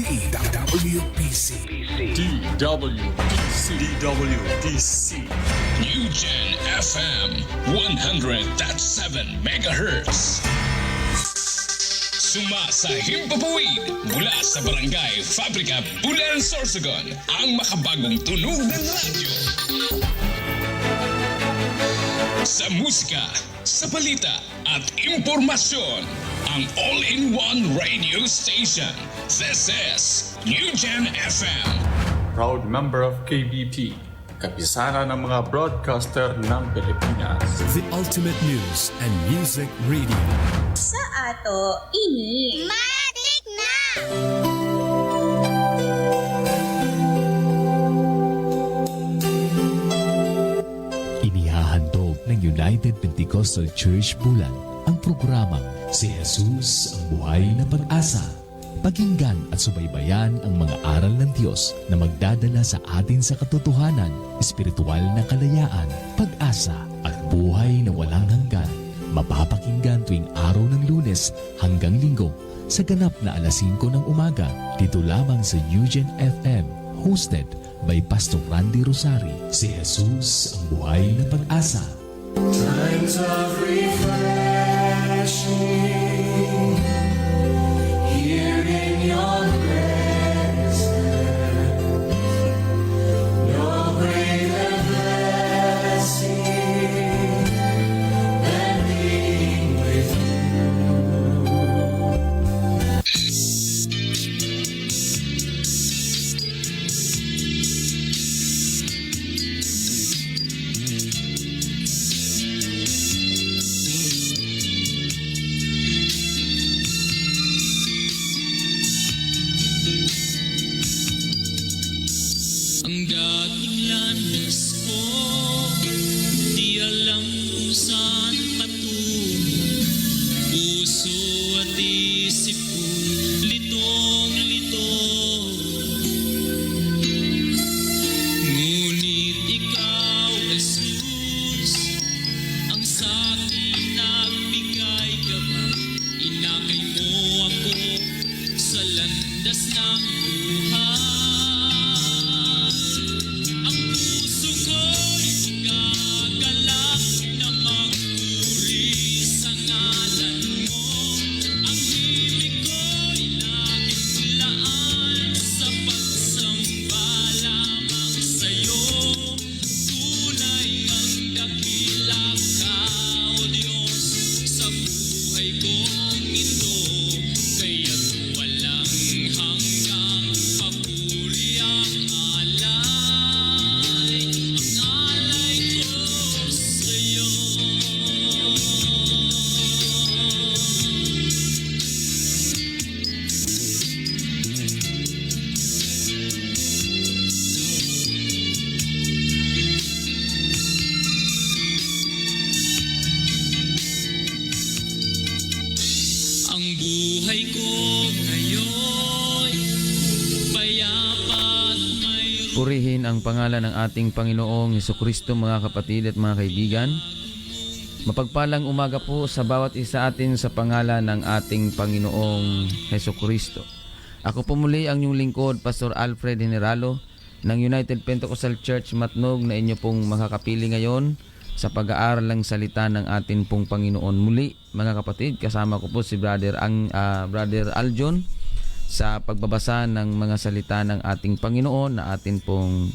DWDC New Gen FM 100.7 MHz. Sumasa himpapawid mula sa Barangay Fabrika, Bulan, Sorsogon, ang makabagong tunog ng radyo. Sa musika, sa balita at impormasyon, ang all-in-one radio station. This is New Gen FM. Proud member of KBP, kapisana ng mga broadcaster ng Pilipinas. The ultimate news and music radio. Sa ato, ini Matik na! Inihahandog ng United Pentecostal Church Bulan ang programang Si Jesus ang Buhay na Pag-asa. Pakinggan at subaybayan ang mga aral ng Diyos na magdadala sa atin sa katotohanan, espiritual na kalayaan, pag-asa at buhay na walang hanggan. Mapapakinggan tuwing araw ng Lunes hanggang Linggo sa ganap na alas 5 ng umaga dito lamang sa New Gen FM, hosted by Pastor Randy Rosari. Si Jesus ang Buhay na Pag-asa. Times of refreshing, here in your presence, your greater blessing than being with Ang dating landas ko, di alam kung saan patungo. Puso at isip ko, litong-lito. Ngunit ikaw, Jesus, ang sa'kin nagbigay gabay. Inakay mo ako sa landas ng buhay. Ang puso ko'y gagalak na magpuri sa ngalan mo. Ang himig ko'y laging laan sa pagsamba lamang sa'yo. Tunay ang dakila ka, O Diyos, sa buhay kong ito. Kaya't walang hanggang papuri ang alay ko sa'yo. Ang buhay ko ngayon, payapa at mayroon. Purihin ang pangalan ng ating Panginoong Hesukristo, mga kapatid at mga kaibigan. Mapagpalang umaga po sa bawat isa atin sa pangalan ng ating Panginoong Hesukristo. Ako po muli ang inyong lingkod, Pastor Alfred Generalo ng United Pentecostal Church Matnog, na inyo pong makakapili ngayon sa pag-aaral ng salita ng ating pong Panginoon. Muli, mga kapatid, kasama ko po si Brother Aljon sa pagbabasa ng mga salita ng ating Panginoon na atin pong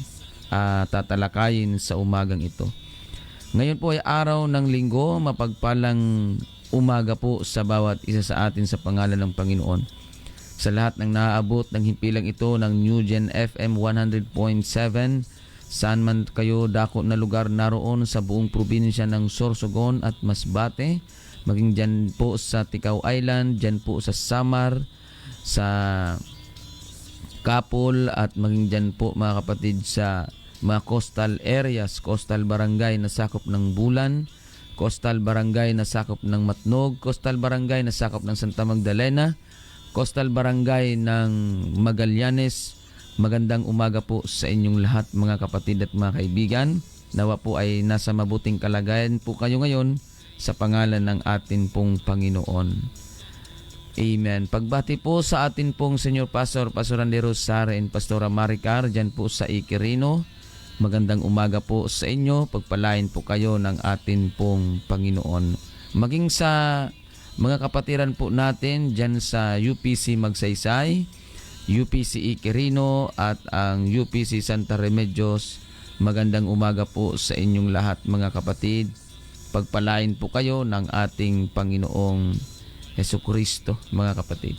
tatalakayin sa umagang ito. Ngayon po ay araw ng Linggo, mapagpalang umaga po sa bawat isa sa atin sa pangalan ng Panginoon. Sa lahat ng naaabot ng himpilang ito ng New Gen FM 100.7, saan man kayo dako na lugar naroon sa buong probinsya ng Sorsogon at Masbate, maging dyan po sa Ticao Island, dyan po sa Samar, sa Kapol, at maging dyan po mga kapatid sa mga coastal areas, coastal barangay na sakop ng Bulan, coastal barangay na sakop ng Matnog, coastal barangay na sakop ng Santa Magdalena, coastal barangay ng Magallanes. Magandang umaga po sa inyong lahat, mga kapatid at mga kaibigan. Nawa po ay nasa mabuting kalagayan po kayo ngayon sa pangalan ng atin pong Panginoon. Amen. Pagbati po sa atin pong Senior Pastor, Pastor Andero Sara and Pastora Maricar dyan po sa Iquirino. Magandang umaga po sa inyo. Pagpalain po kayo ng atin pong Panginoon. Maging sa mga kapatiran po natin dyan sa UPC Magsaysay, UPC Iquirino at ang UPC Santa Remedios. Magandang umaga po sa inyong lahat mga kapatid. Pagpalain po kayo ng ating Panginoong Jesucristo mga kapatid.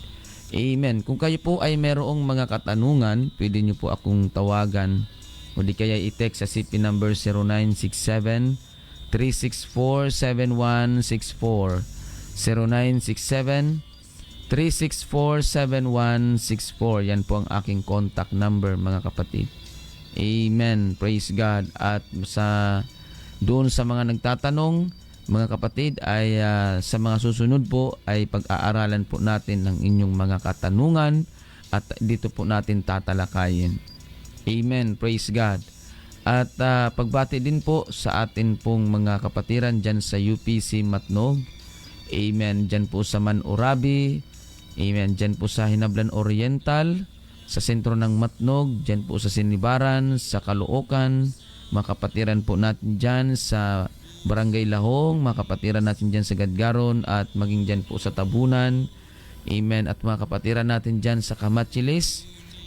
Amen. Kung kayo po ay merong mga katanungan, pwede nyo po akong tawagan o di kaya i-text sa CP number 0967-364-7164 0967-364-7164. Yan po ang aking contact number mga kapatid. Amen. Praise God. At doon sa mga nagtatanong, mga kapatid, ay sa mga susunod po ay pag-aaralan po natin ng inyong mga katanungan at dito po natin tatalakayin. Amen. Praise God. At pagbati din po sa atin pong mga kapatiran dyan sa UPC Matnog. Amen. Dyan po sa Manurabi. Amen. Dyan po sa Hinablan Oriental, sa sentro ng Matnog, dyan po sa Sinibaran, sa Caloocan. Mga kapatiran po natin dyan sa Barangay Lahong, mga kapatiran natin dyan sa Gadgaron at maging dyan po sa Tabunan. Amen. At mga kapatiran natin dyan sa Kamachilis.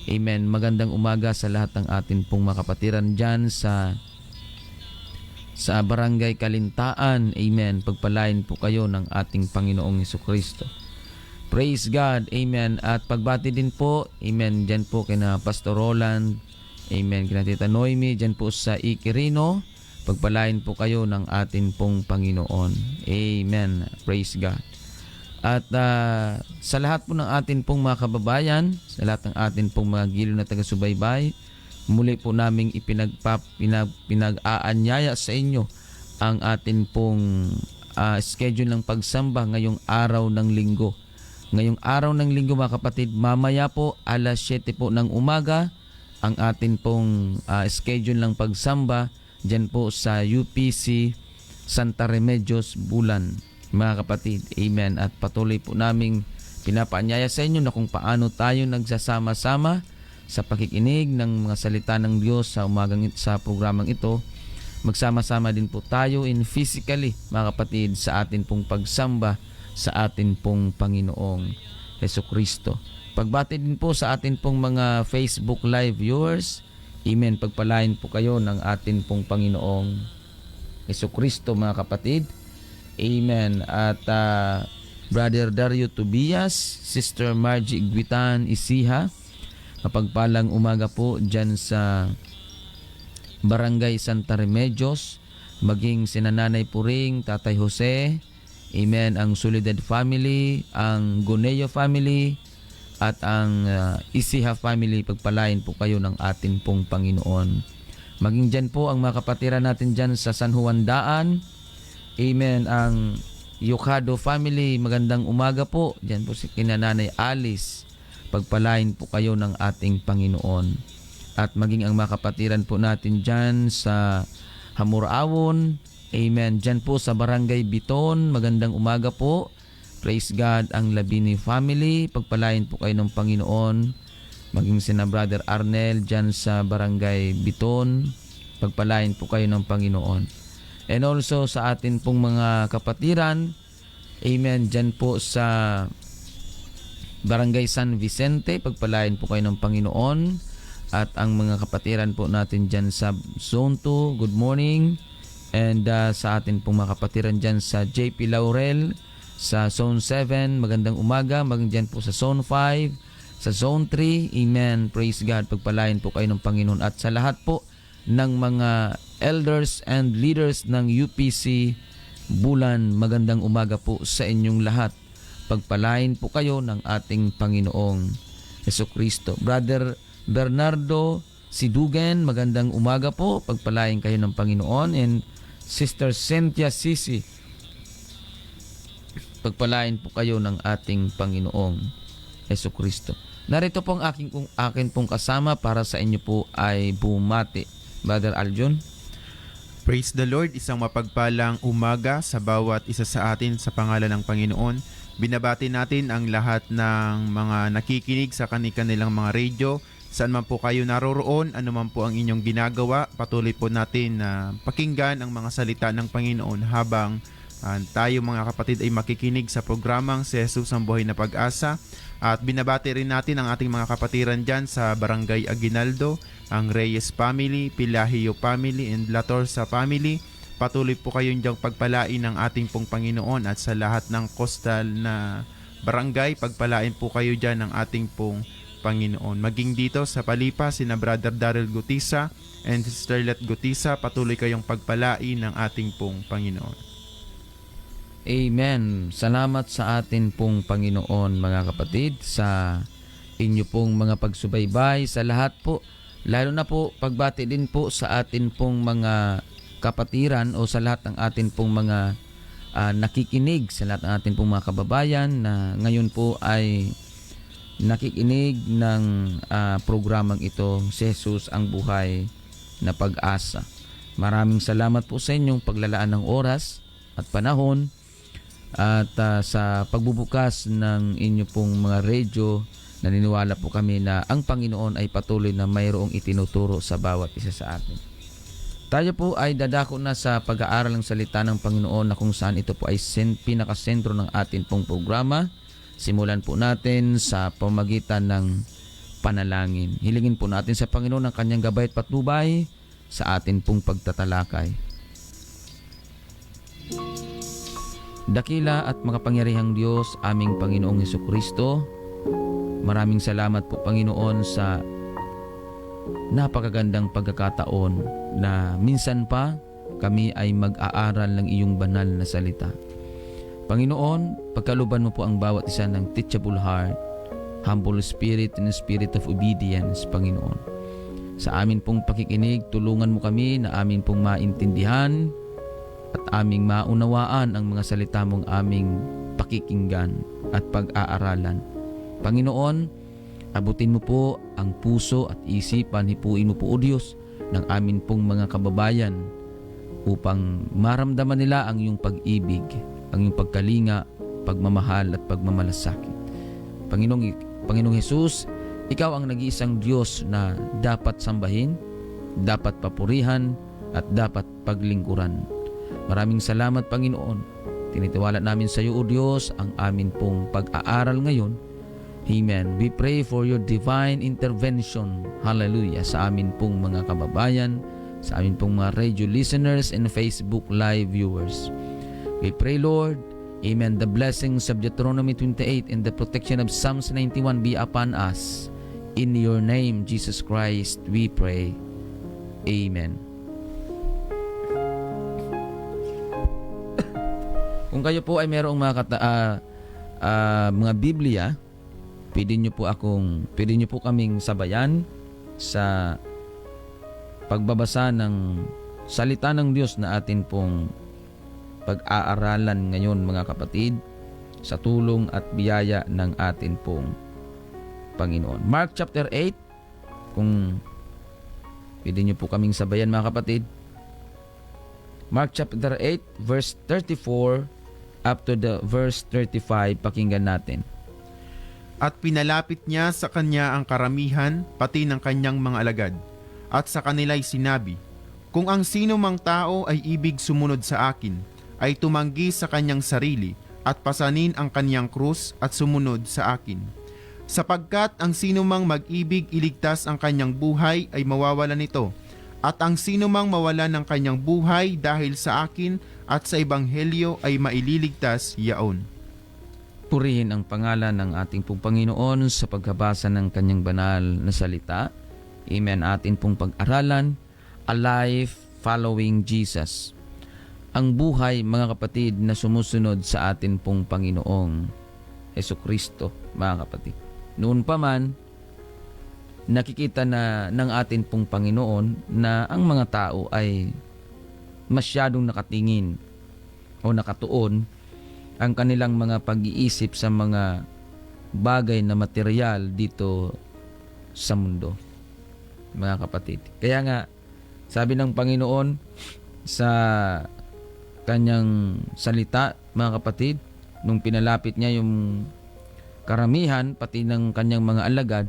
Amen. Magandang umaga sa lahat ng atin pong mga kapatiran dyan sa Barangay Kalintaan. Amen. Pagpalain po kayo ng ating Panginoong Jesucristo. Praise God. Amen. At pagbati din po, amen, dyan po kina Pastor Roland. Amen. Kina Tita Noemi, dyan po sa Iquirino. Pagpalain po kayo ng atin pong Panginoon. Amen. Praise God. At sa lahat po ng atin pong mga kababayan, sa lahat ng atin pong mga giliw na taga-subaybay, muli po naming pinag-aanyaya sa inyo ang atin pong schedule ng pagsamba ngayong araw ng linggo. Ngayong araw ng linggo mga kapatid, mamaya po alas 7 po ng umaga, ang atin pong schedule ng pagsamba dyan po sa UPC Santa Remedios Bulan mga kapatid. Amen. At patuloy po naming pinapaanyaya sa inyo na kung paano tayo nagsasama-sama sa pakikinig ng mga salita ng Diyos sa programang ito. Magsama-sama din po tayo in physically mga kapatid sa atin pong pagsamba sa atin pong Panginoong Jesucristo. Pagbati din po sa atin pong mga Facebook Live viewers. Amen. Pagpalain po kayo ng atin pong Panginoong Jesucristo mga kapatid. Amen. At Brother Dario Tobias, Sister Margie Iguitan Isiha, mapagpalang umaga po dyan sa Barangay Santa Remedios, maging sinananay Puring, Tatay Jose, amen, ang Soledad family, ang Goneo family, at ang Isiha family. Pagpalain po kayo ng atin pong Panginoon. Maging dyan po ang mga kapatiran natin dyan sa San Juan Daan. Amen. Ang Yocado family, magandang umaga po. Dyan po si kinananay Alice. Pagpalain po kayo ng ating Panginoon. At maging ang mga kapatiran po natin dyan sa Hamurawon. Amen. Dyan po sa Barangay Biton, magandang umaga po. Praise God. Ang Labini family, pagpalain po kayo ng Panginoon. Maging sina Brother Arnel dyan sa Barangay Biton, pagpalain po kayo ng Panginoon. And also sa atin pong mga kapatiran, amen, dyan po sa Barangay San Vicente, pagpalain po kayo ng Panginoon. At ang mga kapatiran po natin dyan sa Zone 2, good morning. And sa atin pong mga kapatiran dyan sa JP Laurel, sa Zone 7, magandang umaga. Maging dyan po sa Zone 5, sa Zone 3, amen, praise God. Pagpalain po kayo ng Panginoon. At sa lahat po ng mga elders and leaders ng UPC Bulan, magandang umaga po sa inyong lahat. Pagpalain po kayo ng ating Panginoong Jesucristo. Brother Bernardo Sidugen, magandang umaga po. Pagpalain kayo ng Panginoon. And Sister Cynthia Sisi, pagpalain po kayo ng ating Panginoong Jesucristo. Narito po ang akin pong kasama para sa inyo po ay bumati. Brother Aljon. Praise the Lord, isang mapagpalang umaga sa bawat isa sa atin sa pangalan ng Panginoon. Binabati natin ang lahat ng mga nakikinig sa kanilang mga radio. Saan man po kayo naroroon, ano man po ang inyong ginagawa, patuloy po natin na pakinggan ang mga salita ng Panginoon habang tayo mga kapatid ay makikinig sa programang Si Jesus ang Buhay na Pag-asa. At binabati rin natin ang ating mga kapatiran dyan sa Barangay Aguinaldo, ang Reyes family, Pilahio family, and Latorsa family. Patuloy po kayong diyang pagpalain ng ating pong Panginoon at sa lahat ng coastal na barangay, pagpalain po kayo dyan ng ating pong Panginoon. Maging dito sa Palipa, sina Brother Daryl Gutisa and Sister Let Gutisa, patuloy kayong pagpalain ng ating pong Panginoon. Amen. Salamat sa atin pong Panginoon mga kapatid sa inyo pong mga pagsubaybay sa lahat po. Lalo na po pagbati din po sa atin pong mga kapatiran o sa lahat ng atin pong mga nakikinig, sa lahat ng atin pong mga kababayan na ngayon po ay nakikinig ng programang ito, Si Jesus ang Buhay na Pag-asa. Maraming salamat po sa inyong paglalaan ng oras at panahon at sa pagbubukas ng inyo pong mga radio. Naniniwala po kami na ang Panginoon ay patuloy na mayroong itinuturo sa bawat isa sa atin. Tayo po ay dadako na sa pag-aaral ng salita ng Panginoon na kung saan ito po ay pinakasentro ng atin pong programa. Simulan po natin sa pamagitan ng panalangin. Hilingin po natin sa Panginoon ang kanyang gabay at patnubay sa atin pong pagtatalakay. Dakila at makapangyarihang Diyos, aming Panginoong Hesukristo, maraming salamat po Panginoon sa napakagandang pagkakataon na minsan pa kami ay mag-aaral ng iyong banal na salita. Panginoon, pagkaluban mo po ang bawat isa ng teachable heart, humble spirit and spirit of obedience, Panginoon. Sa amin pong pakikinig, tulungan mo kami na amin pong maintindihan at aming maunawaan ang mga salita mong aming pakikinggan at pag-aaralan. Panginoon, abutin mo po ang puso at isipan, hipuin mo po o Diyos ng amin pong mga kababayan upang maramdaman nila ang iyong pag-ibig, ang iyong pagkalinga, pagmamahal at pagmamalasakit. Panginoong Jesus, ikaw ang nag-iisang Diyos na dapat sambahin, dapat papurihan at dapat paglingkuran. Maraming salamat Panginoon. Tinitiwala namin sa iyo o Diyos ang amin pong pag-aaral ngayon. Amen. We pray for your divine intervention. Hallelujah. Sa amin pong mga kababayan, sa amin pong mga radio listeners and Facebook live viewers. We pray, Lord, amen, the blessings of Deuteronomy 28 and the protection of Psalms 91 be upon us. In your name, Jesus Christ, we pray. Amen. Kung kayo po ay mayroong mga Biblia, pwede nyo po kaming sabayan sa pagbabasa ng salita ng Diyos na atin pong pag-aaralan ngayon mga kapatid sa tulong at biyaya ng atin pong Panginoon. Mark chapter 8, kung pwede nyo po kaming sabayan mga kapatid. Mark chapter 8 verse 34 up to the verse 35, pakinggan natin. At pinalapit niya sa kanya ang karamihan, pati ng kanyang mga alagad. At sa kanila'y sinabi, kung ang sino mang tao ay ibig sumunod sa akin, ay tumanggi sa kanyang sarili, at pasanin ang kanyang krus at sumunod sa akin. Sapagkat ang sino mang mag-ibig iligtas ang kanyang buhay ay mawawalan nito, at ang sino mang mawalan ng kanyang buhay dahil sa akin at sa ebanghelyo ay maililigtas yaon. Purihin ang pangalan ng ating pong Panginoon sa pagkabasa ng kanyang banal na salita. Amen. Atin pong pag-aralan, a life following Jesus. Ang buhay mga kapatid na sumusunod sa atin pong Panginoong Hesukristo mga kapatid. Noon pa man, nakikita na ng atin pong Panginoon na ang mga tao ay masyadong nakatingin o nakatuon ang kanilang mga pag-iisip sa mga bagay na material dito sa mundo, mga kapatid. Kaya nga, sabi ng Panginoon sa kanyang salita, mga kapatid, nung pinalapit niya yung karamihan, pati ng kanyang mga alagad,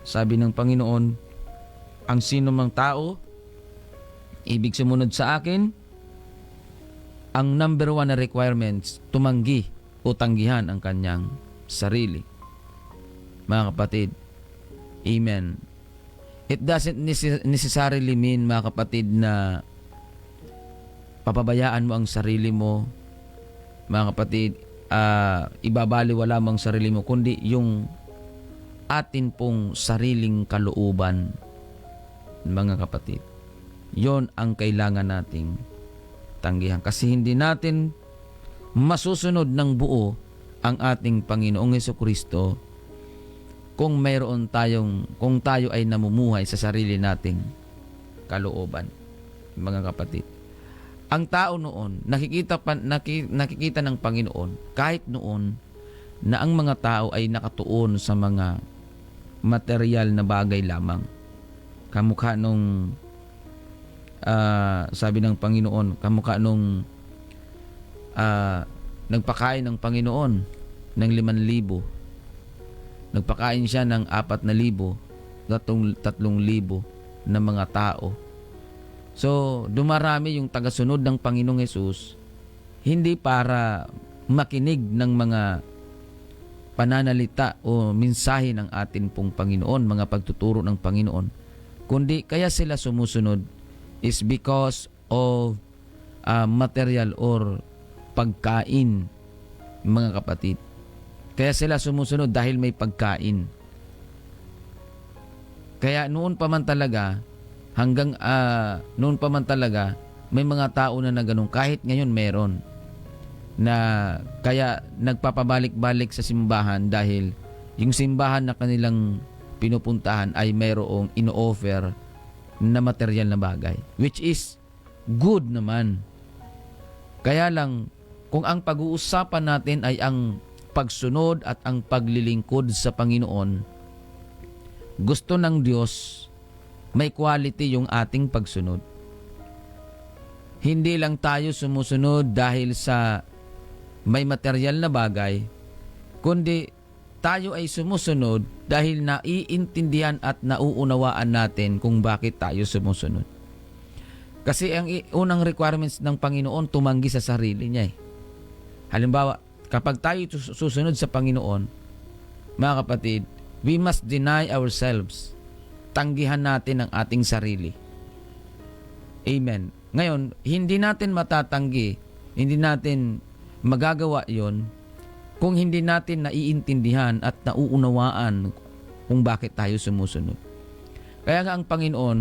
sabi ng Panginoon, ang sino mang tao, ibig sumunod sa akin, ang number 1 na requirements, tumanggi o tanggihan ang kanyang sarili. Mga kapatid, amen. It doesn't necessarily mean, mga kapatid, na papabayaan mo ang sarili mo, mga kapatid, ibabaliwala mo ang sarili mo, kundi yung atin pong sariling kalooban, mga kapatid. Yon ang kailangan nating tanggihan. Kasi hindi natin masusunod ng buo ang ating Panginoong Hesukristo kung kung tayo ay namumuhay sa sarili nating kalooban, mga kapatid. Ang tao noon, nakikita ng Panginoon kahit noon na ang mga tao ay nakatuon sa mga material na bagay lamang. Kamukha nung sabi ng Panginoon, kamukha nung nagpakain ng Panginoon ng 5,000. Nagpakain siya ng 4,000, 3,000 na mga tao. So, dumarami yung tagasunod ng Panginoong Hesus, hindi para makinig ng mga pananalita o mensahe ng atin pong Panginoon, mga pagtuturo ng Panginoon, kundi kaya sila sumusunod is because of material or pagkain, mga kapatid. Kaya sila sumusunod dahil may pagkain. Kaya noon pa man talaga, may mga tao na ganun. Kahit ngayon meron. Na kaya nagpapabalik-balik sa simbahan dahil yung simbahan na kanilang pinupuntahan ay mayroong ino-offer na material na bagay. Which is good naman. Kaya lang, kung ang pag-uusapan natin ay ang pagsunod at ang paglilingkod sa Panginoon, gusto ng Diyos may quality yung ating pagsunod. Hindi lang tayo sumusunod dahil sa may material na bagay, kundi tayo ay sumusunod dahil naiintindihan at nauunawaan natin kung bakit tayo sumusunod. Kasi ang unang requirements ng Panginoon, tumanggi sa sarili niya. Halimbawa, kapag tayo susunod sa Panginoon, mga kapatid, we must deny ourselves. Tanggihan natin ang ating sarili. Amen. Ngayon, hindi natin matatanggi, hindi natin magagawa yon kung hindi natin naiintindihan at nauunawaan kung bakit tayo sumusunod. Kaya nga ang Panginoon,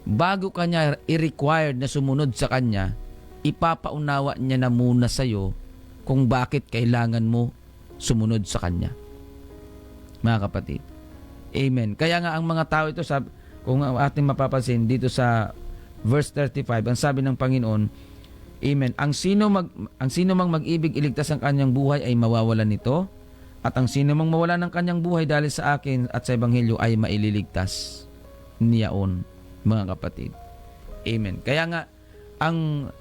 bago kanya i-required na sumunod sa Kanya, ipapaunawa niya na muna sa iyo kung bakit kailangan mo sumunod sa Kanya. Mga kapatid. Amen. Kaya nga ang mga tao ito, kung ating mapapansin dito sa verse 35, ang sabi ng Panginoon, amen, ang sino mang mag-ibig iligtas ang kanyang buhay ay mawawalan nito, at ang sino mang mawalan ng kanyang buhay dahil sa akin at sa Ebanghelyo ay maililigtas niyaon, mga kapatid. Amen. Kaya nga,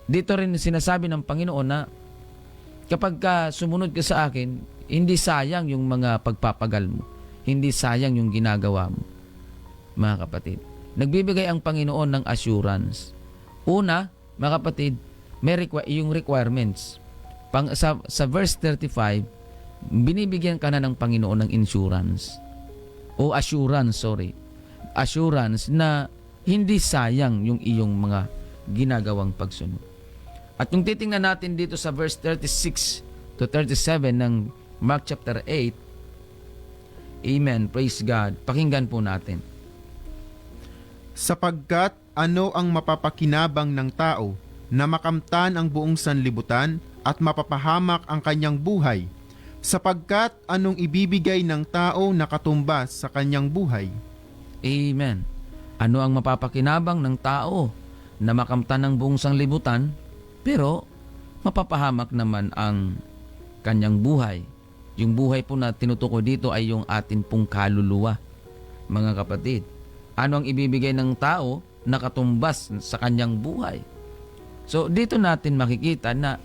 dito rin sinasabi ng Panginoon na kapag sumunod ka sa akin, hindi sayang yung mga pagpapagal mo. Hindi sayang yung ginagawa mo, mga kapatid. Nagbibigay ang Panginoon ng assurance. Una, mga kapatid, may yung requirements. Sa verse 35, binibigyan ka na ng Panginoon ng insurance. O assurance na hindi sayang yung iyong mga ginagawang pagsunod. At yung titingnan natin dito sa verse 36 to 37 ng Mark chapter 8, amen, praise God. Pakinggan po natin. Sapagkat ano ang mapapakinabang ng tao na makamtan ang buong sanlibutan at mapapahamak ang kanyang buhay? Sapagkat anong ibibigay ng tao na katumbas sa kanyang buhay? Amen. Ano ang mapapakinabang ng tao na makamtan ang buong sanlibutan pero mapapahamak naman ang kanyang buhay? Yung buhay po na tinutukoy dito ay yung atin pong kaluluwa, mga kapatid. Ano ang ibibigay ng tao na katumbas sa kanyang buhay? So dito natin makikita na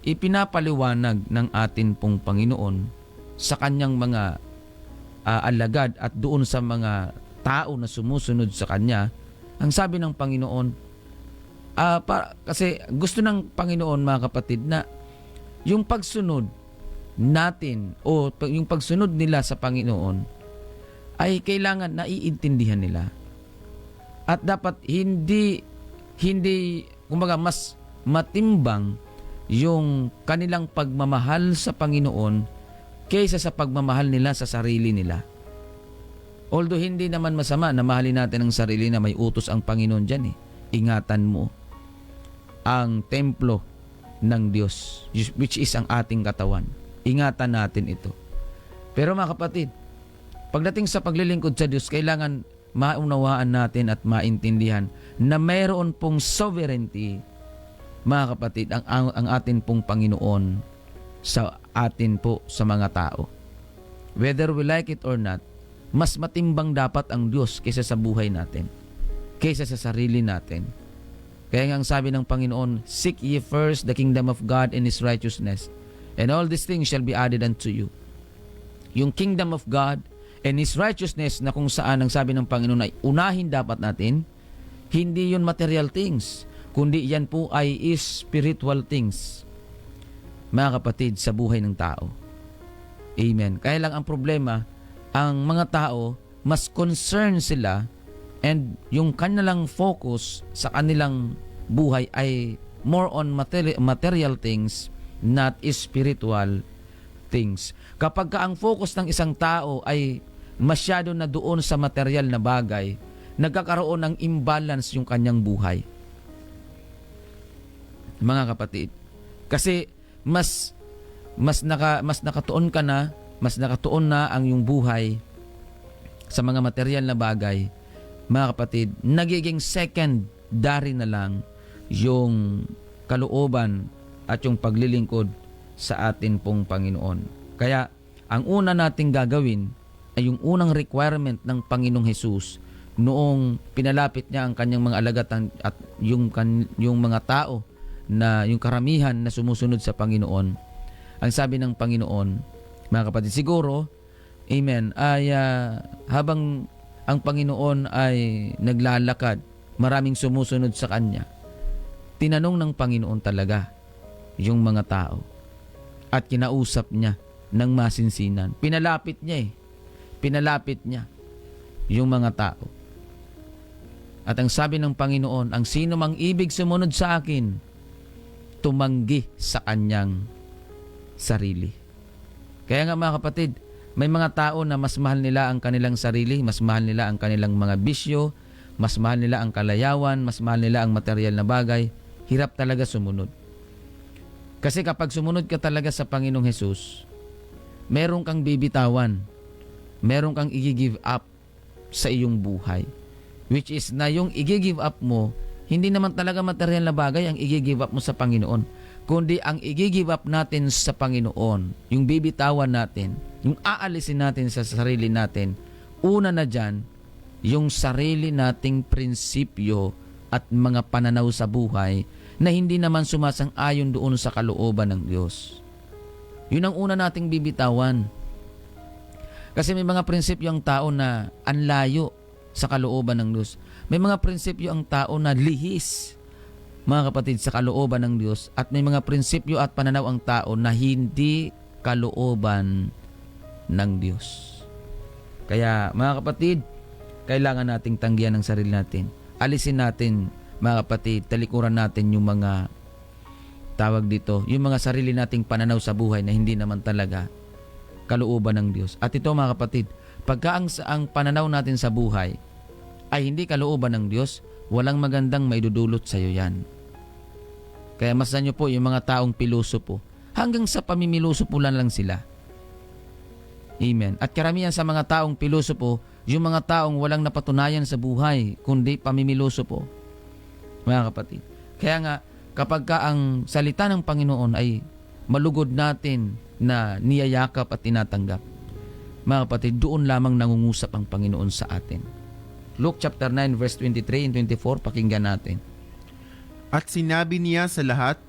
ipinapaliwanag ng atin pong Panginoon sa kanyang mga alagad at doon sa mga tao na sumusunod sa kanya, ang sabi ng Panginoon, kasi gusto ng Panginoon, mga kapatid, na yung pagsunod natin o yung pagsunod nila sa Panginoon ay kailangan naiintindihan nila. At dapat hindi kumbaga mas matimbang yung kanilang pagmamahal sa Panginoon kaysa sa pagmamahal nila sa sarili nila. Although hindi naman masama na mahalin natin ang sarili na may utos ang Panginoon dyan eh. Ingatan mo ang templo ng Diyos, which is ang ating katawan. Ingatan natin ito. Pero mga kapatid, pagdating sa paglilingkod sa Diyos, kailangan maunawaan natin at maintindihan na mayroon pong sovereignty, mga kapatid, ang atin pong Panginoon sa atin po sa mga tao. Whether we like it or not, mas matimbang dapat ang Diyos kaysa sa buhay natin, kaysa sa sarili natin. Kaya nga ang sabi ng Panginoon, "Seek ye first the kingdom of God and His righteousness, and all these things shall be added unto you." Yung kingdom of God and His righteousness na kung saan ang sabi ng Panginoon ay unahin dapat natin, hindi yun material things, kundi yan po ay spiritual things, mga kapatid, sa buhay ng tao. Amen. Kaya lang ang problema, ang mga tao, mas concerned sila and yung kanilang focus sa kanilang buhay ay more on material things, not spiritual things. Kapag ang focus ng isang tao ay masyado na doon sa material na bagay, nagkakaroon ng imbalance yung kanyang buhay. Mga kapatid, kasi mas nakatuon ka na, mas nakatuon na ang iyong buhay sa mga material na bagay, mga kapatid, nagiging secondary na lang yung kalooban at yung paglilingkod sa atin pong Panginoon. Kaya ang una nating gagawin ay yung unang requirement ng Panginoong Hesus noong pinalapit niya ang kanyang mga alagad at yung mga tao na yung karamihan na sumusunod sa Panginoon. Ang sabi ng Panginoon, mga kapatid, siguro, amen, ay habang ang Panginoon ay naglalakad, maraming sumusunod sa Kanya, tinanong ng Panginoon talaga yung mga tao at kinausap niya ng masinsinan. Pinalapit niya yung mga tao. At ang sabi ng Panginoon, ang sino mang ibig sumunod sa akin, tumanggi sa kanyang sarili. Kaya nga mga kapatid, may mga tao na mas mahal nila ang kanilang sarili, mas mahal nila ang kanilang mga bisyo, mas mahal nila ang kalayawan, mas mahal nila ang material na bagay. Hirap talaga sumunod. Kasi kapag sumunod ka talaga sa Panginoong Hesus, meron kang bibitawan, meron kang i-give up sa iyong buhay. Which is na yung i-give up mo, hindi naman talaga material na bagay ang i-give up mo sa Panginoon, kundi ang i-give up natin sa Panginoon, yung bibitawan natin, yung aalisin natin sa sarili natin, una na dyan, yung sarili nating prinsipyo at mga pananaw sa buhay na hindi naman sumasang-ayon doon sa kalooban ng Diyos. Yun ang una nating bibitawan. Kasi may mga prinsipyo ang tao na anlayo sa kalooban ng Diyos. May mga prinsipyo ang tao na lihis, mga kapatid, sa kalooban ng Diyos. At may mga prinsipyo at pananaw ang tao na hindi kalooban ng Diyos. Kaya mga kapatid, kailangan nating tanggihan ang sarili natin. Alisin natin, mga kapatid, talikuran natin yung mga tawag dito, yung mga sarili nating pananaw sa buhay na hindi naman talaga kalooban ng Diyos. At ito mga kapatid, pagka ang pananaw natin sa buhay ay hindi kalooban ng Diyos, walang magandang maidudulot sa iyo yan. Kaya masan nyo po yung mga taong pilosopo, hanggang sa pamimilosopo lang sila. Amen. At karamihan sa mga taong pilosopo, yung mga taong walang napatunayan sa buhay, kundi pamimilosopo. Mga kapatid. Kaya nga, kapag ang salita ng Panginoon ay malugod natin na niyayakap at tinatanggap, mga kapatid, doon lamang nangungusap ang Panginoon sa atin. Luke chapter 9 verse 23 and 24, pakinggan natin. At sinabi niya sa lahat,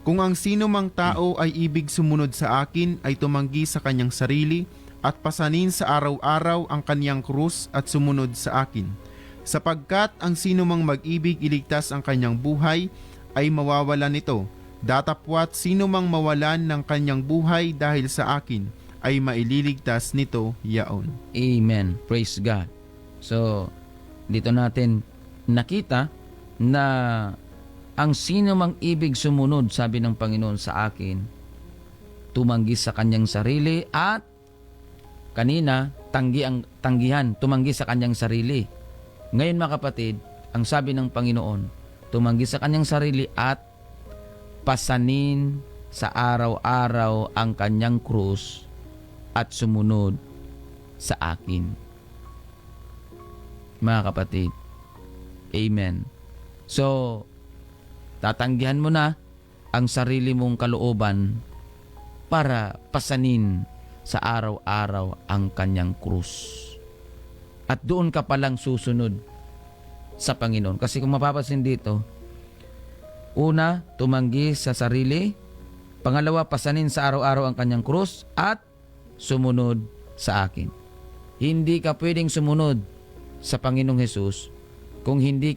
Kung ang sino mang tao ay ibig sumunod sa akin ay tumanggi sa kanyang sarili at pasanin sa araw-araw ang kanyang krus at sumunod sa akin. Sapagkat ang sino mang mag-ibig iligtas ang kanyang buhay ay mawawalan nito. Datapwat sino mang mawalan ng kanyang buhay dahil sa akin ay maililigtas nito yaon. Amen. Praise God. So, dito natin nakita na ang sino mang ibig sumunod, sabi ng Panginoon sa akin, tumanggi sa kanyang sarili at kanina, tanggihan, tumanggi sa kanyang sarili. Ngayon mga kapatid, ang sabi ng Panginoon, tumanggi sa kanyang sarili at pasanin sa araw-araw ang kanyang krus at sumunod sa akin. Mga kapatid, amen. So, tatanggihan mo na ang sarili mong kalooban para pasanin sa araw-araw ang kanyang krus. At doon ka palang susunod sa Panginoon. Kasi kung mapapansin dito, una, tumanggi sa sarili. Pangalawa, pasanin sa araw-araw ang kanyang krus at sumunod sa akin. Hindi ka pwedeng sumunod sa Panginoong Hesus kung hindi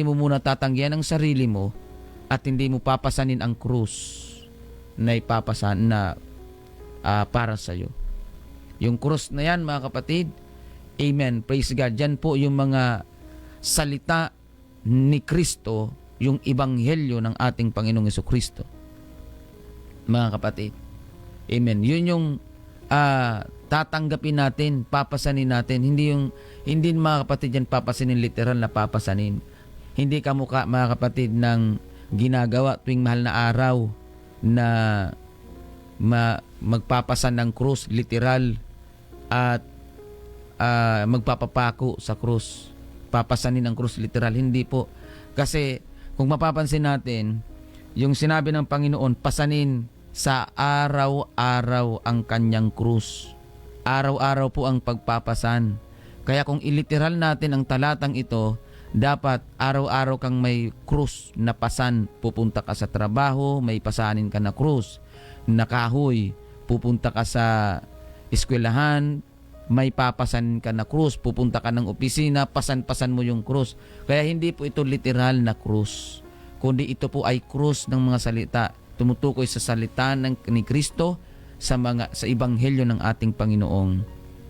mo muna tatanggihan ang sarili mo at hindi mo papasanin ang krus na ipapasan na para sa iyo. Yung krus na yan, mga kapatid, amen, praise God. Yan po yung mga salita ni Kristo, yung ebanghelyo ng ating Panginoong Jesucristo. Mga kapatid, amen. Yun yung tatanggapin natin, papasanin natin. Hindi mga kapatid yan papasanin literal na papasanin. Hindi ka mukha, mga kapatid, ng ginagawa tuwing mahal na araw na magpapasan ng krus, literal, at magpapapako sa krus. Papasanin ang krus, literal. Hindi po. Kasi kung mapapansin natin, yung sinabi ng Panginoon, pasanin sa araw-araw ang kanyang krus. Araw-araw po ang pagpapasan. Kaya kung iliteral natin ang talatang ito, dapat araw-araw kang may krus na pasan. Pupunta ka sa trabaho, may pasanin ka na krus. Nakahoy, pupunta ka sa eskwelahan, may papasan ka na krus. Pupunta ka ng opisina, pasan-pasan mo yung krus. Kaya hindi po ito literal na krus, kundi ito po ay krus ng mga salita. Tumutukoy sa salita ni Kristo sa ebanghelyo ng ating Panginoong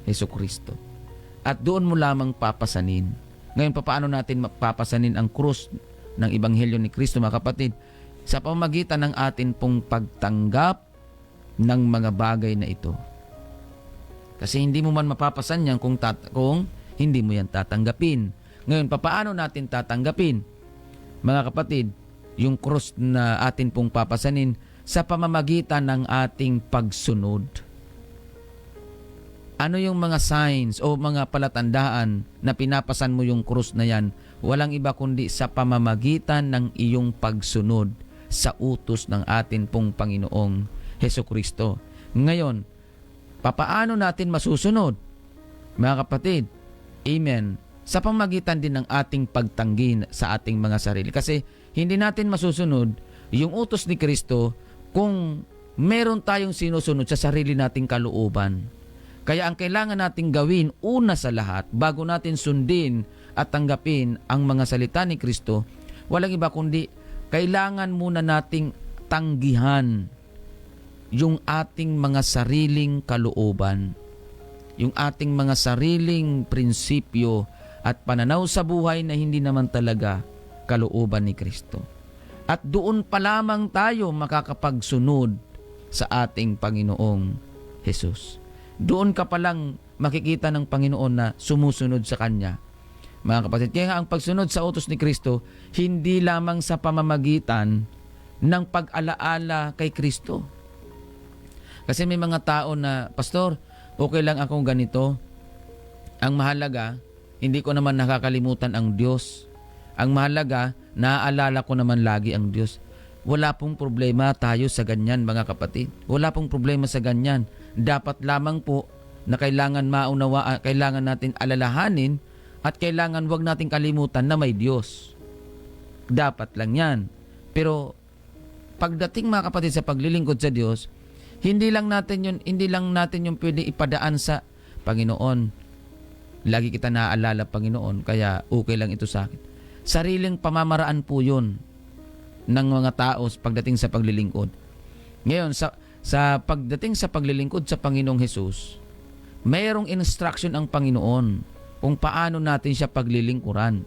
Jesucristo. At doon mo lamang papasanin. Ngayon, paano natin mapapasanin ang krus ng ebanghelyo ni Kristo, mga kapatid? Sa pamamagitan ng atin pong pagtanggap ng mga bagay na ito. Kasi hindi mo man mapapasan yan kung hindi mo yan tatanggapin. Ngayon, paano natin tatanggapin, mga kapatid, yung krus na atin pong papasanin sa pamamagitan ng ating pagsunod? Ano yung mga signs o mga palatandaan na pinapasan mo yung krus na yan? Walang iba kundi sa pamamagitan ng iyong pagsunod sa utos ng atin pong Panginoong Hesukristo. Ngayon, papaano natin masusunod, mga kapatid? Amen. Sa pamamagitan din ng ating pagtanggi sa ating mga sarili. Kasi hindi natin masusunod yung utos ni Kristo kung meron tayong sinusunod sa sarili nating kalooban. Kaya ang kailangan nating gawin una sa lahat, bago natin sundin at tanggapin ang mga salita ni Kristo, walang iba kundi kailangan muna nating tanggihan yung ating mga sariling kalooban, yung ating mga sariling prinsipyo at pananaw sa buhay na hindi naman talaga kalooban ni Kristo. At doon pa lamang tayo makakapagsunod sa ating Panginoong Jesus. Doon ka palang makikita ng Panginoon na sumusunod sa Kanya. Mga kapatid, kaya ang pagsunod sa utos ni Kristo, hindi lamang sa pamamagitan ng pag-alaala kay Kristo. Kasi may mga tao na, Pastor, okay lang akong ganito. Ang mahalaga, hindi ko naman nakakalimutan ang Diyos. Ang mahalaga, naaalala ko naman lagi ang Diyos. Wala pong problema tayo sa ganyan, mga kapatid. Wala pong problema sa ganyan. Dapat lamang po na kailangan kailangan natin alalahanin at kailangan wag nating kalimutan na may Diyos. Dapat lang yan. Pero pagdating mga kapatid sa paglilingkod sa Diyos, hindi lang natin yung pwede ipadaan sa Panginoon. Lagi kita naaalala, Panginoon, kaya okay lang ito sa akin. Sariling pamamaraan po yun ng mga tao pagdating sa paglilingkod. Ngayon, sa pagdating sa paglilingkod sa Panginoong Hesus, mayroong instruction ang Panginoon kung paano natin siya paglilingkuran.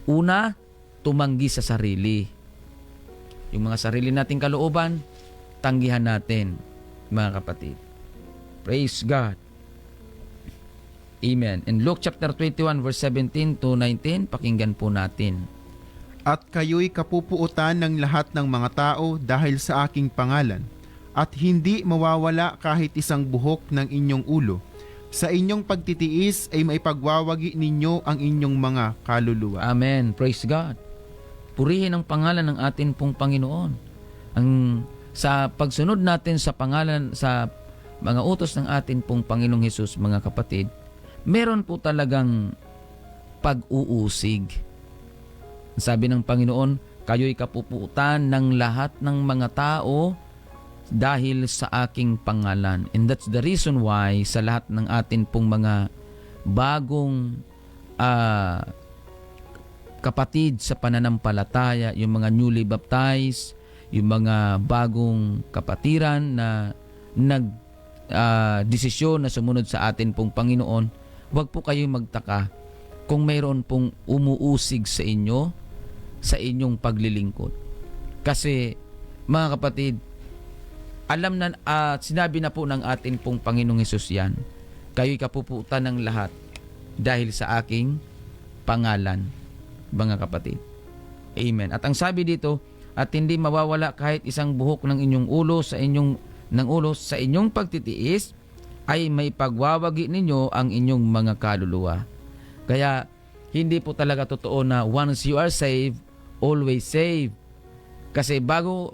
Una, tumanggi sa sarili. Yung mga sarili nating kalooban, tanggihan natin, mga kapatid. Praise God. Amen. In Luke chapter 21 verse 17 to 19, pakinggan po natin. At kayo'y kapupuutan ng lahat ng mga tao dahil sa aking pangalan, at hindi mawawala kahit isang buhok ng inyong ulo. Sa inyong pagtitiis ay maipagwawagi ninyo ang inyong mga kaluluwa. Amen. Praise God. Purihin ang pangalan ng atin pong Panginoon. Sa pagsunod natin sa pangalan, sa mga utos ng atin pong Panginoong Hesus, mga kapatid, meron po talagang pag-uusig. Sabi ng Panginoon, kayo'y kapuputan ng lahat ng mga tao dahil sa aking pangalan. And that's the reason why sa lahat ng atin pong mga bagong kapatid sa pananampalataya, yung mga newly baptized, yung mga bagong kapatiran na desisyon na sumunod sa atin pong Panginoon, huwag po kayong magtaka kung mayroon pong umuusig sa inyo sa inyong paglilingkod. Kasi mga kapatid, alam na sinabi na po ng atin pong Panginoong Hesus yan, kayo'y kapuputan ng lahat dahil sa aking pangalan, mga kapatid. Amen. At ang sabi dito, at hindi mawawala kahit isang buhok ng inyong ulo sa inyong pagtitiis, ay may pagwawagi ninyo ang inyong mga kaluluwa. Kaya hindi po talaga totoo na once you are saved, always saved. Kasi bago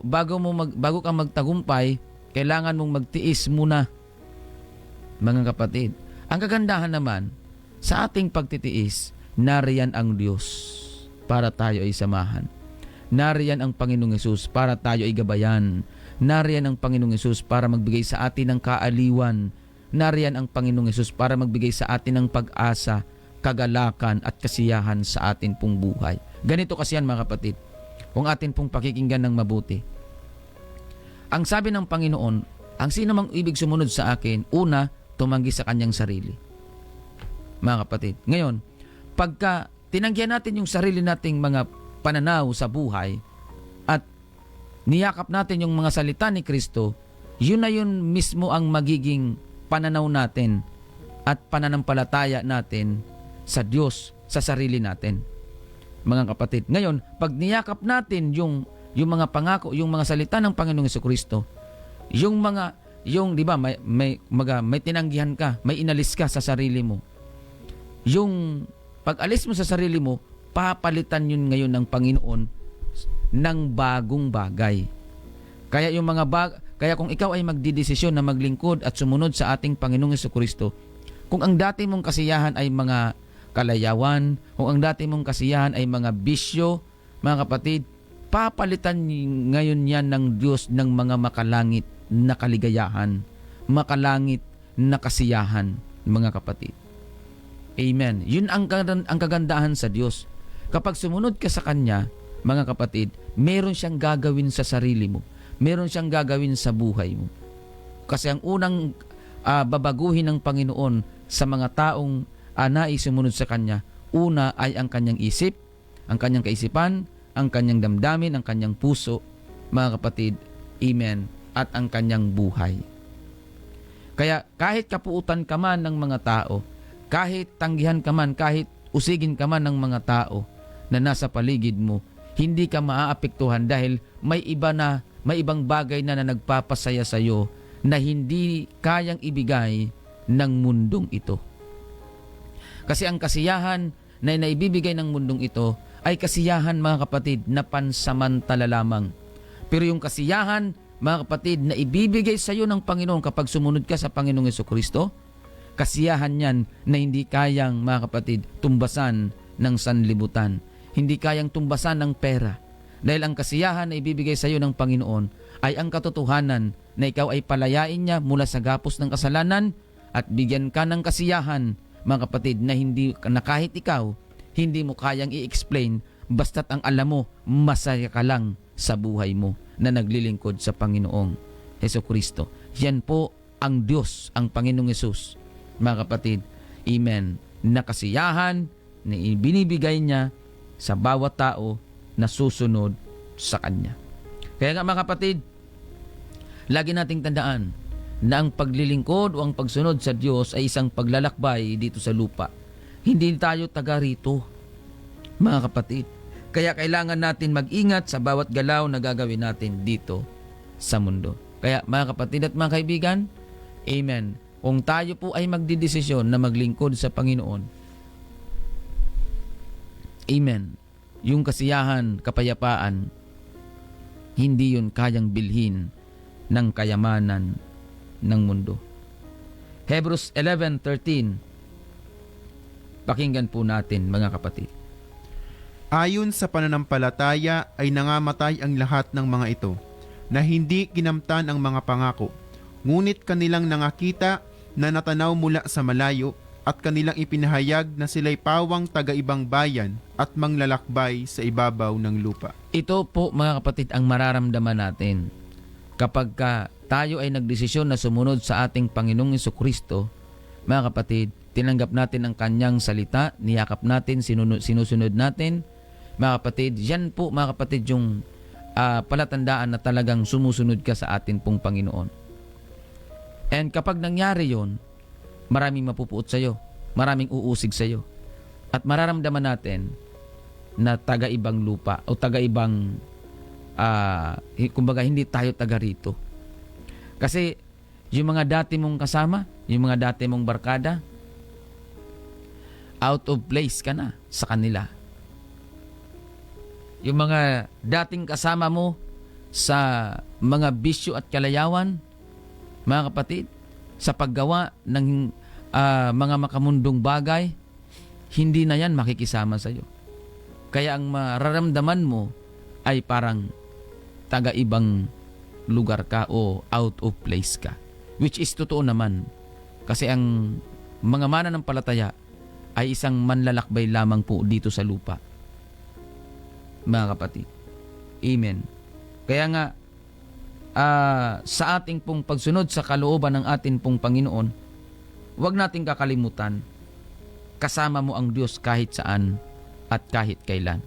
ka magtagumpay, kailangan mong magtiis muna, mga kapatid. Ang kagandahan naman, sa ating pagtitiis, nariyan ang Diyos para tayo ay samahan. Nariyan ang Panginoong Hesus para tayo ay gabayan. Nariyan ang Panginoong Hesus para magbigay sa atin ng kaaliwan. Nariyan ang Panginoong Hesus para magbigay sa atin ng pag-asa, kagalakan at kasiyahan sa atin pong buhay. Ganito kasi yan, mga kapatid, kung atin pong pakikinggan ng mabuti. Ang sabi ng Panginoon, ang sino mang ibig sumunod sa akin, una, tumanggi sa kanyang sarili. Mga kapatid, ngayon, pagka tinanggihan natin yung sarili nating mga pananaw sa buhay at niyakap natin yung mga salita ni Kristo, yun na yun mismo ang magiging pananaw natin at pananampalataya natin sa Diyos, sa sarili natin. Mga kapatid, ngayon, pag niyakap natin yung mga pangako, yung mga salita ng Panginoong Jesucristo, di ba, may tinanggihan ka, may inalis ka sa sarili mo. Yung pag-alis mo sa sarili mo, papalitan yun ngayon ng Panginoon ng bagong bagay. Kaya kaya kung ikaw ay magdidesisyon na maglingkod at sumunod sa ating Panginoong Jesucristo, kung ang dati mong kasiyahan ay mga kalayawan, kung ang dati mong kasiyahan ay mga bisyo, mga kapatid, papalitan ngayon yan ng Diyos ng mga makalangit na kaligayahan, makalangit na kasiyahan, mga kapatid. Amen. Yun ang kagandahan sa Diyos. Kapag sumunod ka sa Kanya, mga kapatid, meron siyang gagawin sa sarili mo. Meron siyang gagawin sa buhay mo. Kasi ang unang babaguhin ng Panginoon sa mga taong nais sumunod sa Kanya, una ay ang Kanyang isip, ang Kanyang kaisipan, ang Kanyang damdamin, ang Kanyang puso, mga kapatid, amen, at ang Kanyang buhay. Kaya kahit kapuutan ka man ng mga tao, kahit tanggihan ka man, kahit usigin ka man ng mga tao na nasa paligid mo, hindi ka maaapektuhan dahil may ibang bagay na nagpapasaya sa iyo na hindi kayang ibigay ng mundong ito. Kasi ang kasiyahan na naibibigay ng mundong ito ay kasiyahan, mga kapatid, na pansamantala lamang. Pero yung kasiyahan, mga kapatid, na ibibigay sa iyo ng Panginoon kapag sumunod ka sa Panginoong Jesucristo, kasiyahan yan na hindi kayang, mga kapatid, tumbasan ng sanlibutan. Hindi kayang tumbasan ng pera. Dahil ang kasiyahan na ibibigay sa iyo ng Panginoon ay ang katotohanan na ikaw ay palayain niya mula sa gapos ng kasalanan at bigyan ka ng kasiyahan, mga kapatid, na kahit ikaw, hindi mo kayang i-explain basta't ang alam mo, masaya ka lang sa buhay mo na naglilingkod sa Panginoong Hesukristo. Yan po ang Diyos, ang Panginoong Hesus, mga kapatid. Amen. Na kasiyahan na ibinibigay niya sa bawat tao na susunod sa Kanya. Kaya nga mga kapatid, lagi nating tandaan na ang paglilingkod o ang pagsunod sa Diyos ay isang paglalakbay dito sa lupa. Hindi tayo taga rito, mga kapatid. Kaya kailangan natin mag-ingat sa bawat galaw na gagawin natin dito sa mundo. Kaya mga kapatid at mga kaibigan, amen. Kung tayo po ay magdidesisyon na maglingkod sa Panginoon, amen, yung kasiyahan, kapayapaan, hindi yun kayang bilhin ng kayamanan ng mundo. Hebrews 11:13. Pakinggan po natin mga kapatid. Ayon sa pananampalataya ay nangamatay ang lahat ng mga ito, na hindi kinamtan ang mga pangako, ngunit kanilang nangakita na natanaw mula sa malayo, at kanilang ipinahayag na sila'y pawang taga-ibang bayan at manglalakbay sa ibabaw ng lupa. Ito po mga kapatid ang mararamdaman natin kapag tayo ay nagdesisyon na sumunod sa ating Panginoong Hesukristo. Mga kapatid, tinanggap natin ang Kanyang salita, niyakap natin, sinusunod natin. Mga kapatid, yan po mga kapatid yung palatandaan na talagang sumusunod ka sa atin pong Panginoon. And kapag nangyari yon, maraming mapupuot sa iyo, maraming uusig sa iyo, at mararamdaman natin na taga-ibang lupa o taga-ibang kumbaga hindi tayo taga rito. Kasi yung mga dati mong kasama, yung mga dati mong barkada, out of place ka na sa kanila. Yung mga dating kasama mo sa mga bisyo at kalayawan, mga kapatid, sa paggawa ng mga makamundong bagay, hindi na yan makikisama sa iyo. Kaya ang mararamdaman mo ay parang taga-ibang lugar ka o out of place ka. Which is totoo naman. Kasi ang mga mananampalataya ay isang manlalakbay lamang po dito sa lupa. Mga kapatid. Amen. Kaya nga, sa ating pong pagsunod sa kalooban ng ating pong Panginoon, huwag nating kakalimutan, kasama mo ang Diyos kahit saan at kahit kailan.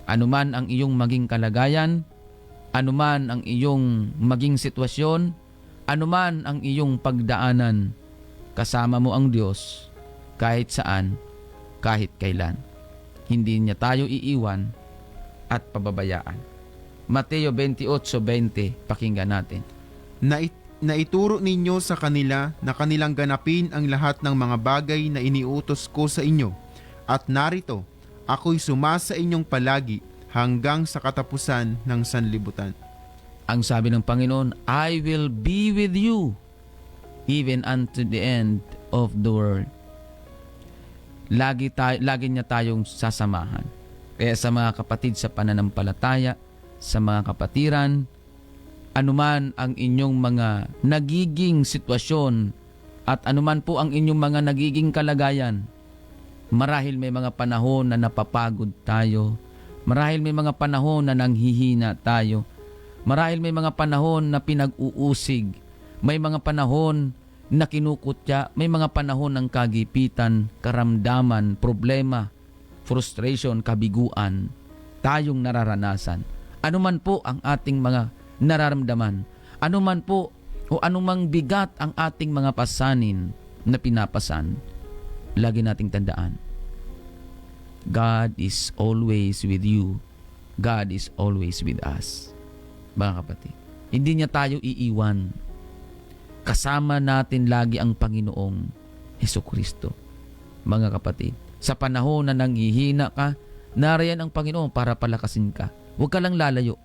Anuman ang iyong maging kalagayan, anuman ang iyong maging sitwasyon, anuman ang iyong pagdaanan, kasama mo ang Diyos kahit saan, kahit kailan. Hindi niya tayo iiwan at pababayaan. Mateo 28:20, pakinggan natin. Naituro ninyo sa kanila na kanilang ganapin ang lahat ng mga bagay na iniutos ko sa inyo. At narito, ako'y sumasa inyong palagi hanggang sa katapusan ng sanlibutan. Ang sabi ng Panginoon, I will be with you even unto the end of the world. Lagi niya tayong sasamahan. Kaya sa mga kapatid sa pananampalataya, sa mga kapatiran, anuman ang inyong mga nagiging sitwasyon at anuman po ang inyong mga nagiging kalagayan, marahil may mga panahon na napapagod tayo, marahil may mga panahon na nanghihina tayo, marahil may mga panahon na pinag-uusig, may mga panahon na kinukutya, may mga panahon ng kagipitan, karamdaman, problema, frustration, kabiguan, tayong nararanasan. Anuman po ang ating mga nararamdaman, anuman po o anumang bigat ang ating mga pasanin na pinapasan, lagi nating tandaan, God is always with you. God is always with us. Mga kapatid, hindi niya tayo iiwan. Kasama natin lagi ang Panginoong Hesukristo. Mga kapatid, sa panahon na nanghihina ka, nariyan ang Panginoon para palakasin ka. Huwag ka lang lalayo.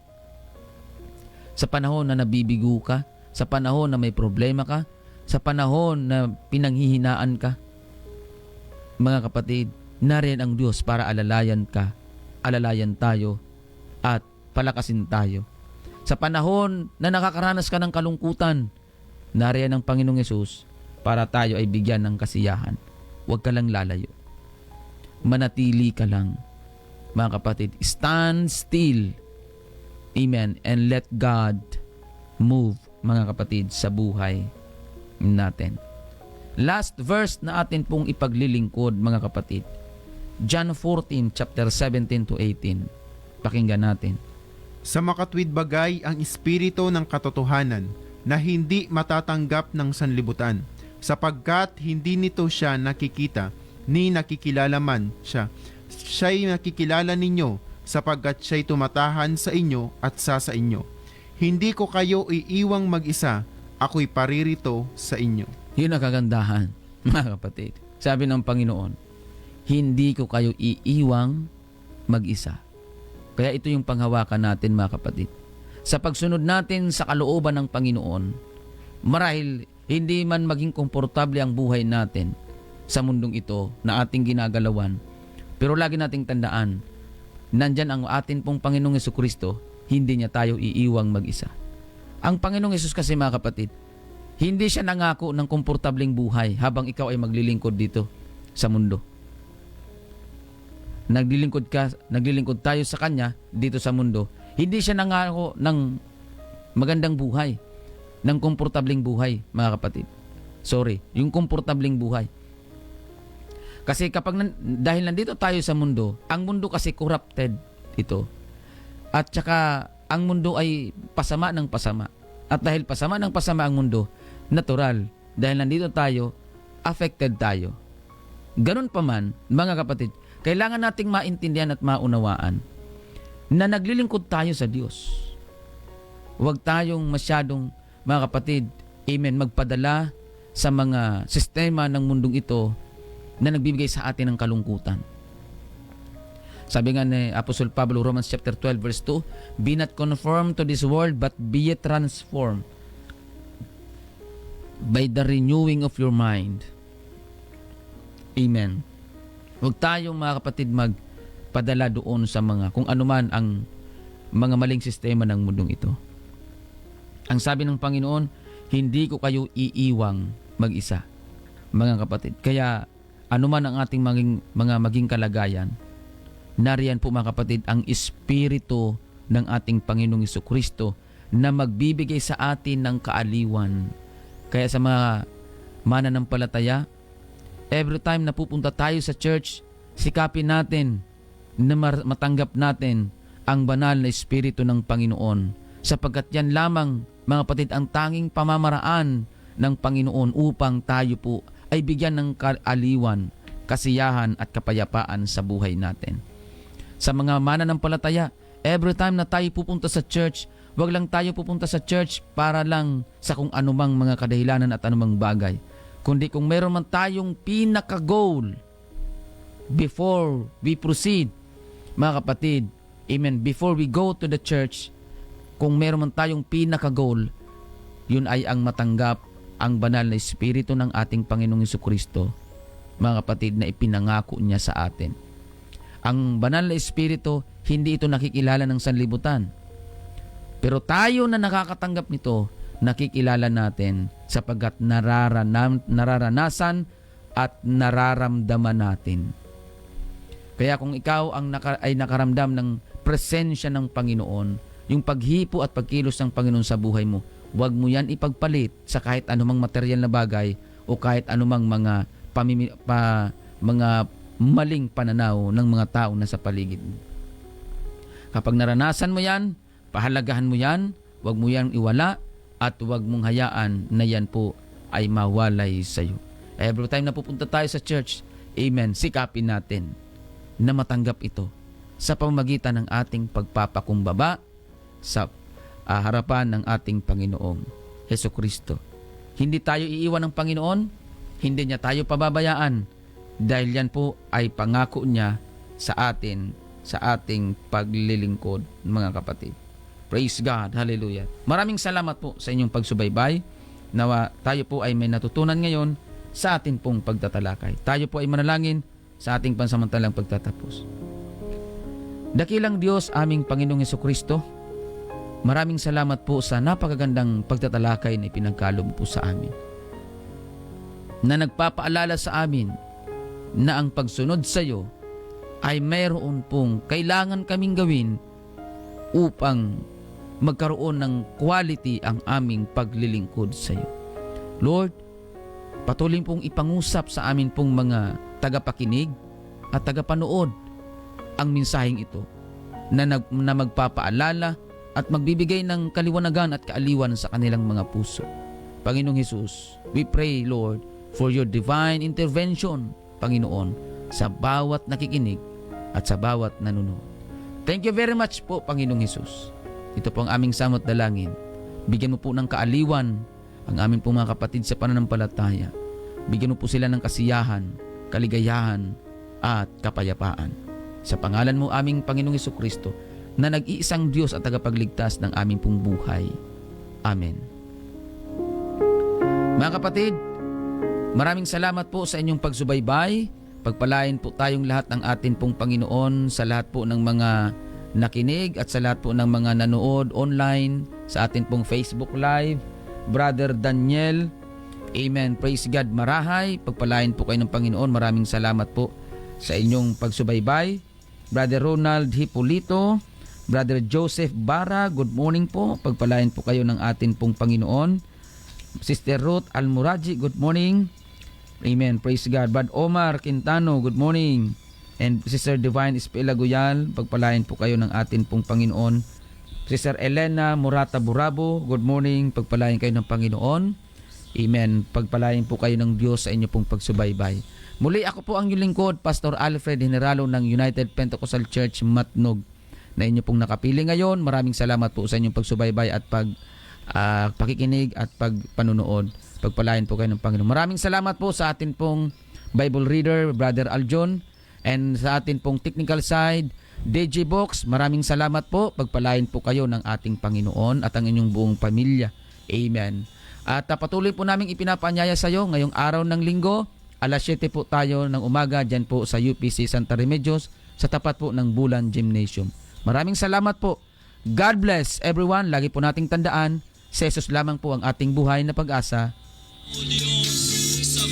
Sa panahon na nabibigo ka, sa panahon na may problema ka, sa panahon na pinanghihinaan ka, mga kapatid, nariyan ang Diyos para alalayan ka, alalayan tayo, at palakasin tayo. Sa panahon na nakakaranas ka ng kalungkutan, nariyan ang Panginoong Yesus para tayo ay bigyan ng kasiyahan. Huwag ka lang lalayo. Manatili ka lang. Mga kapatid, stand still. Amen. And let God move, mga kapatid, sa buhay natin. Last verse na atin pong ipaglilingkod, mga kapatid. John 14, chapter 17 to 18. Pakinggan natin. Sa makatwid bagay ang espiritu ng katotohanan na hindi matatanggap ng sanlibutan, sapagkat hindi nito siya nakikita, ni nakikilala man siya. Siya'y nakikilala ninyo, sapagkat siya'y tumatahan sa inyo at sa inyo. Hindi ko kayo iiwang mag-isa, ako'y paririto sa inyo. Yun ang kagandahan, mga kapatid. Sabi ng Panginoon, hindi ko kayo iiwang mag-isa. Kaya ito yung panghawakan natin, mga kapatid. Sa pagsunod natin sa kalooban ng Panginoon, marahil hindi man maging komportable ang buhay natin sa mundong ito na ating ginagalawan, pero lagi nating tandaan, nandyan ang atin pong Panginoong Jesucristo, hindi niya tayo iiwang mag-isa. Ang Panginoong Yesus kasi, mga kapatid, hindi siya nangako ng komportableng buhay habang ikaw ay maglilingkod dito sa mundo. Naglilingkod tayo sa Kanya dito sa mundo. Hindi siya nangako ng magandang buhay, ng komportableng buhay, mga kapatid. Sorry, yung komportableng buhay. Kasi dahil nandito tayo sa mundo, ang mundo kasi corrupted ito. At saka ang mundo ay pasama ng pasama. At dahil pasama ng pasama ang mundo, natural, dahil nandito tayo, affected tayo. Ganun pa man, mga kapatid, kailangan nating maintindihan at maunawaan na naglilingkod tayo sa Diyos. Huwag tayong masyadong, mga kapatid, amen, magpadala sa mga sistema ng mundong ito na nagbibigay sa atin ng kalungkutan. Sabi nga ni Apostol Pablo, Romans chapter 12 verse 2, be not conformed to this world, but be ye transformed by the renewing of your mind. Amen. Huwag tayong, mga kapatid, magpadala doon sa mga, kung anuman ang mga maling sistema ng mundong ito. Ang sabi ng Panginoon, hindi ko kayo iiwang mag-isa, mga kapatid. Kaya anuman ang ating maging kalagayan, nariyan po, mga kapatid, ang Espiritu ng ating Panginoong Jesucristo na magbibigay sa atin ng kaaliwan. Kaya sa mga mananampalataya, every time na pupunta tayo sa church, sikapin natin na matanggap natin ang banal na Espiritu ng Panginoon. Sapagkat yan lamang, mga kapatid, ang tanging pamamaraan ng Panginoon upang tayo po ay bigyan ng kaaliwan, kasiyahan at kapayapaan sa buhay natin. Sa mga mananampalataya, every time na tayo pupunta sa church, wag lang tayo pupunta sa church para lang sa kung anumang mga kadahilanan at anumang bagay. Kundi kung meron man tayong pinaka-goal before we proceed, mga kapatid, amen, before we go to the church, kung meron man tayong pinaka-goal, yun ay ang matanggap ang banal na Espiritu ng ating Panginoong Jesucristo, mga kapatid, na ipinangako niya sa atin. Ang banal na Espiritu, hindi ito nakikilala ng sanlibutan. Pero tayo na nakakatanggap nito, nakikilala natin sapagkat nararanasan at nararamdaman natin. Kaya kung ikaw ay nakaramdam ng presensya ng Panginoon, yung paghipo at pagkilos ng Panginoon sa buhay mo, huwag mo yan ipagpalit sa kahit anumang material na bagay o kahit anumang mga maling pananaw ng mga tao na sa paligid mo. Kapag naranasan mo yan, pahalagahan mo yan, huwag mo yan iwala, at huwag mong hayaan na yan po ay mawalay sa iyo. Every time na pupunta tayo sa church, amen, sikapin natin na matanggap ito sa pamamagitan ng ating pagpapakumbaba sa harapan ng ating Panginoong Hesukristo. Hindi tayo iiwan ng Panginoon, hindi niya tayo pababayaan, dahil yan po ay pangako niya sa atin, sa ating paglilingkod, mga kapatid. Praise God. Hallelujah. Maraming salamat po sa inyong pagsubaybay. Nawa tayo po ay may natutunan ngayon sa ating pong pagtatalakay. Tayo po ay manalangin sa ating pansamantalang pagtatapos. Dakilang Diyos, aming Panginoong Hesukristo, maraming salamat po sa napakagandang pagtatalakay na ipinagkaloob po sa amin, na nagpapaalala sa amin na ang pagsunod sa iyo ay mayroon pong kailangan kaming gawin upang magkaroon ng quality ang aming paglilingkod sa iyo. Lord, patuloy pong ipangusap sa amin pong mga tagapakinig at tagapanood ang mensaheng ito na magpapaalala at magbibigay ng kaliwanagan at kaaliwan sa kanilang mga puso. Panginoong Hesus, we pray, Lord, for your divine intervention, Panginoon, sa bawat nakikinig at sa bawat nanonood. Thank you very much po, Panginoong Hesus. Ito po ang aming samot dalangin. Bigyan mo po ng kaaliwan ang aming pong mga kapatid sa pananampalataya. Bigyan mo po sila ng kasiyahan, kaligayahan, at kapayapaan. Sa pangalan mo aming Panginoong Hesukristo, na nag-iisang Diyos at tagapagligtas ng aming pong buhay. Amen. Mga kapatid, maraming salamat po sa inyong pagsubaybay. Pagpalain po tayong lahat ng atin pong Panginoon sa lahat po ng mga nakinig at sa lahat po ng mga nanood online sa atin pong Facebook Live. Brother Daniel, amen. Praise God. Marahay. Pagpalain po kayo ng Panginoon. Maraming salamat po sa inyong pagsubaybay. Brother Ronald Hipolito, Brother Joseph Bara, good morning po. Pagpalain po kayo ng atin pong Panginoon. Sister Ruth Almuraji, good morning. Amen. Praise God. Brad Omar Quintano, good morning. And Sister Divine Espela Guyal, pagpalain po kayo ng atin pong Panginoon. Sister Elena Murata Burabo, good morning. Pagpalain kayo ng Panginoon. Amen. Pagpalain po kayo ng Diyos sa inyo pong pagsubaybay. Muli ako po ang inyong lingkod, Pastor Alfred Generalo ng United Pentecostal Church Matnog, na inyo pong nakapili ngayon. Maraming salamat po sa inyong pagsubaybay at pakikinig at pagpanunood. Pagpalain po kayo ng Panginoon. Maraming salamat po sa atin pong Bible reader, Brother Aljon, and sa atin pong technical side, DJ Box. Maraming salamat po. Pagpalain po kayo ng ating Panginoon at ang inyong buong pamilya. Amen. At patuloy po namin ipinapaanyaya sa iyo ngayong araw ng linggo. Alas 7 po tayo ng umaga dyan po sa UPC Santa Remedios sa tapat po ng Bulan Gymnasium. Maraming salamat po. God bless everyone. Lagi po nating tandaan, si Jesus lamang po ang ating buhay na pag-asa. Diyos.